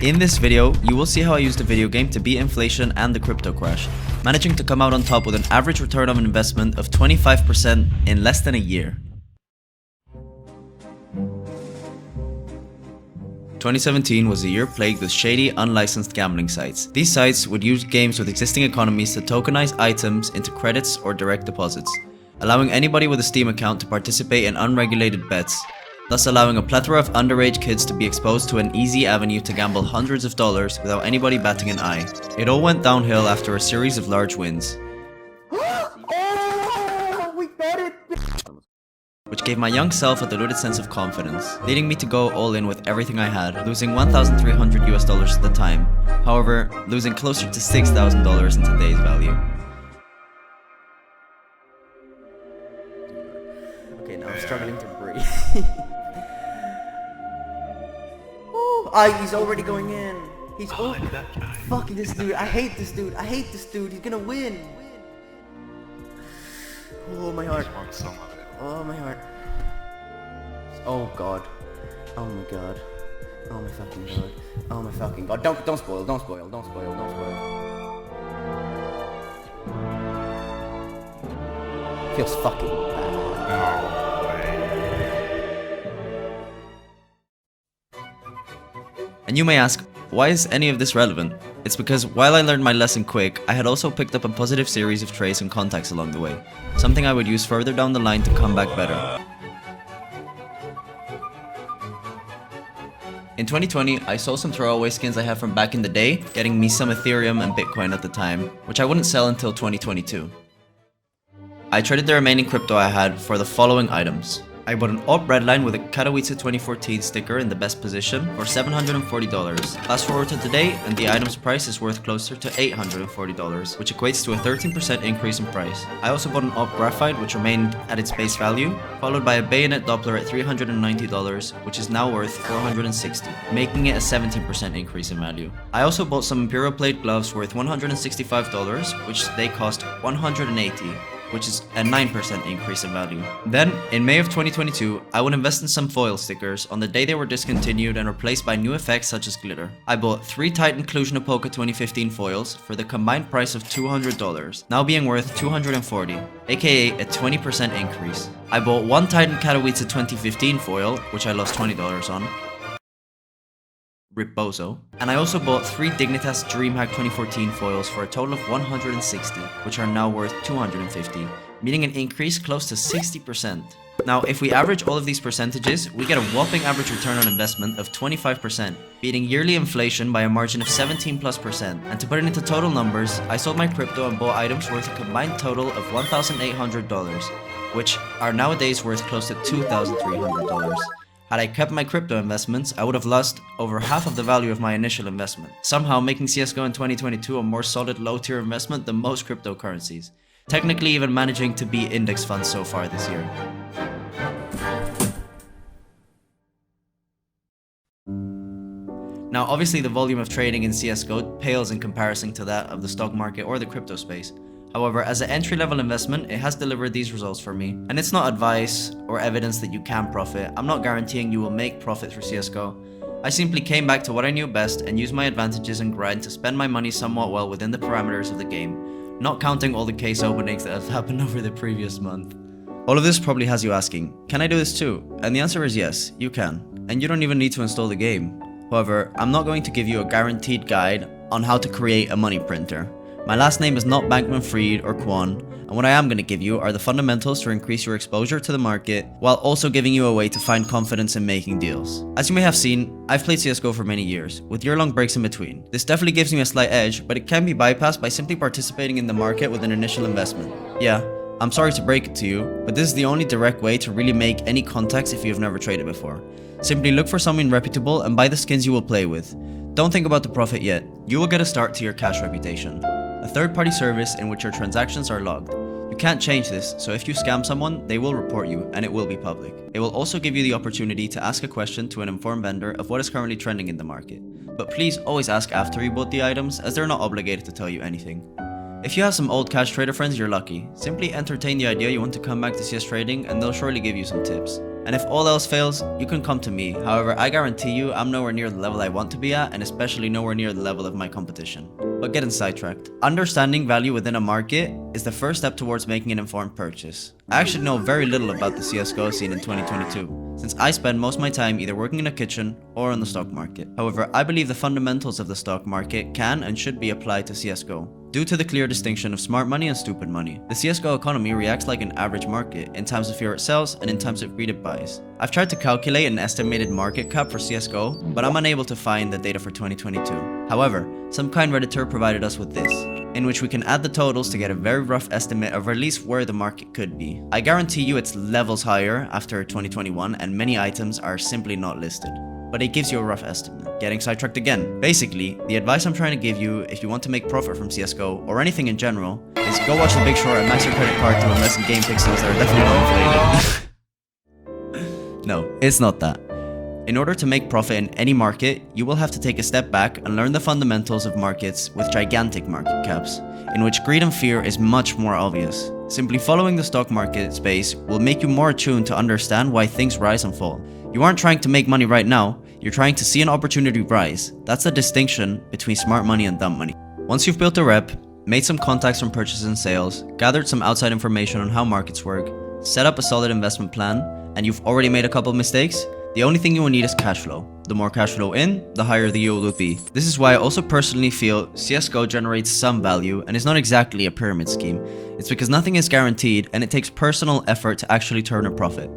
In this video, you will see how I used a video game to beat inflation and the crypto crash, managing to come out on top with an average return on investment of 25% in less than a year. 2017 was a year plagued with shady, unlicensed gambling sites. These sites would use games with existing economies to tokenize items into credits or direct deposits, allowing anybody with a Steam account to participate in unregulated bets, thus allowing a plethora of underage kids to be exposed to an easy avenue to gamble hundreds of dollars without anybody batting an eye. It all went downhill after a series of large wins, which gave my young self a deluded sense of confidence, leading me to go all in with everything I had, losing $1,300 US at the time, however, losing closer to $6,000 in today's value. Okay, now I'm struggling to breathe. He's already going in. He's fuck this dude. I hate this dude. I hate this dude. He's gonna win. Oh my heart. Oh my heart. Oh god. Oh my god. Oh my fucking god. Oh my fucking god. Don't spoil. Don't spoil. Don't spoil. Don't spoil. Feels fucking bad. And you may ask, why is any of this relevant? It's because while I learned my lesson quick, I had also picked up a positive series of trades and contacts along the way, something I would use further down the line to come back better. In 2020, I sold some throwaway skins I had from back in the day, getting me some Ethereum and Bitcoin at the time, which I wouldn't sell until 2022. I traded the remaining crypto I had for the following items. I bought an AUP Redline with a Katowice 2014 sticker in the best position for $740. Fast forward to today and the item's price is worth closer to $840, which equates to a 13% increase in price. I also bought an AUP Graphite which remained at its base value, followed by a Bayonet Doppler at $390, which is now worth $460, making it a 17% increase in value. I also bought some Imperial Plate gloves worth $165, which they cost $180. Which is a 9% increase in value. Then, in May of 2022, I would invest in some foil stickers on the day they were discontinued and replaced by new effects such as glitter. I bought 3 Titan Cluj-Napoca 2015 foils for the combined price of $200, now being worth $240, aka a 20% increase. I bought 1 Titan Katowice 2015 foil, which I lost $20 on, Riposo. And I also bought 3 Dignitas DreamHack 2014 foils for a total of $160, which are now worth $250, meaning an increase close to 60%. Now, if we average all of these percentages, we get a whopping average return on investment of 25%, beating yearly inflation by a margin of 17+%. And to put it into total numbers, I sold my crypto and bought items worth a combined total of $1,800, which are nowadays worth close to $2,300. Had I kept my crypto investments, I would have lost over half of the value of my initial investment, somehow making CSGO in 2022 a more solid low-tier investment than most cryptocurrencies, technically even managing to beat index funds so far this year. Now obviously the volume of trading in CSGO pales in comparison to that of the stock market or the crypto space. However, as an entry-level investment, it has delivered these results for me. And it's not advice or evidence that you can profit. I'm not guaranteeing you will make profit through CSGO. I simply came back to what I knew best and used my advantages and grind to spend my money somewhat well within the parameters of the game, not counting all the case openings that have happened over the previous month. All of this probably has you asking, can I do this too? And the answer is yes, you can. And you don't even need to install the game. However, I'm not going to give you a guaranteed guide on how to create a money printer. My last name is not Bankman-Fried or Kwon, and what I am going to give you are the fundamentals to increase your exposure to the market, while also giving you a way to find confidence in making deals. As you may have seen, I've played CSGO for many years, with year-long breaks in between. This definitely gives me a slight edge, but it can be bypassed by simply participating in the market with an initial investment. Yeah, I'm sorry to break it to you, but this is the only direct way to really make any contacts if you have never traded before. Simply look for someone reputable and buy the skins you will play with. Don't think about the profit yet. You will get a start to your cash reputation. A third-party service in which your transactions are logged. You can't change this, so if you scam someone, they will report you, and it will be public. It will also give you the opportunity to ask a question to an informed vendor of what is currently trending in the market. But please always ask after you bought the items, as they're not obligated to tell you anything. If you have some old cash trader friends, you're lucky. Simply entertain the idea you want to come back to CS trading, and they'll surely give you some tips. And if all else fails, you can come to me. However, I guarantee you I'm nowhere near the level I want to be at, and especially nowhere near the level of my competition. But getting sidetracked. Understanding value within a market is the first step towards making an informed purchase. I actually know very little about the CSGO scene in 2022, since I spend most of my time either working in a kitchen or on the stock market. However, I believe the fundamentals of the stock market can and should be applied to CSGO, due to the clear distinction of smart money and stupid money. The CSGO economy reacts like an average market. In times of fear it sells, and in times of greed it buys. I've tried to calculate an estimated market cap for CSGO, but I'm unable to find the data for 2022. However, some kind Redditor provided us with this, in which we can add the totals to get a very rough estimate of at least where the market could be. I guarantee you it's levels higher after 2021, and many items are simply not listed, but it gives you a rough estimate. Getting sidetracked again. Basically, the advice I'm trying to give you if you want to make profit from CSGO, or anything in general, is go watch The Big Short and max your credit card to invest in game pixels that are definitely not inflated. No, it's not that. In order to make profit in any market, you will have to take a step back and learn the fundamentals of markets with gigantic market caps, in which greed and fear is much more obvious. Simply following the stock market space will make you more attuned to understand why things rise and fall. You aren't trying to make money right now, you're trying to see an opportunity rise. That's the distinction between smart money and dumb money. Once you've built a rep, made some contacts from purchases and sales, gathered some outside information on how markets work, set up a solid investment plan, and you've already made a couple mistakes, the only thing you will need is cash flow. The more cash flow in, the higher the yield will be. This is why I also personally feel CSGO generates some value and is not exactly a pyramid scheme. It's because nothing is guaranteed and it takes personal effort to actually turn a profit.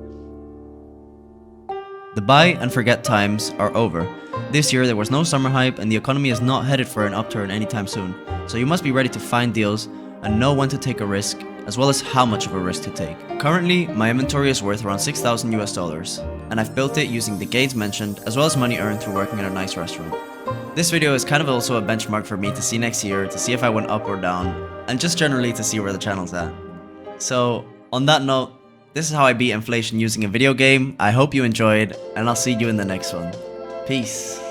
The buy and forget times are over. This year there was no summer hype and the economy is not headed for an upturn anytime soon. So you must be ready to find deals and know when to take a risk, as well as how much of a risk to take. Currently, my inventory is worth around $6,000 US, and I've built it using the gains mentioned, as well as money earned through working in a nice restaurant. This video is kind of also a benchmark for me to see next year, to see if I went up or down, and just generally to see where the channel's at. So, on that note, this is how I beat inflation using a video game. I hope you enjoyed, and I'll see you in the next one. Peace.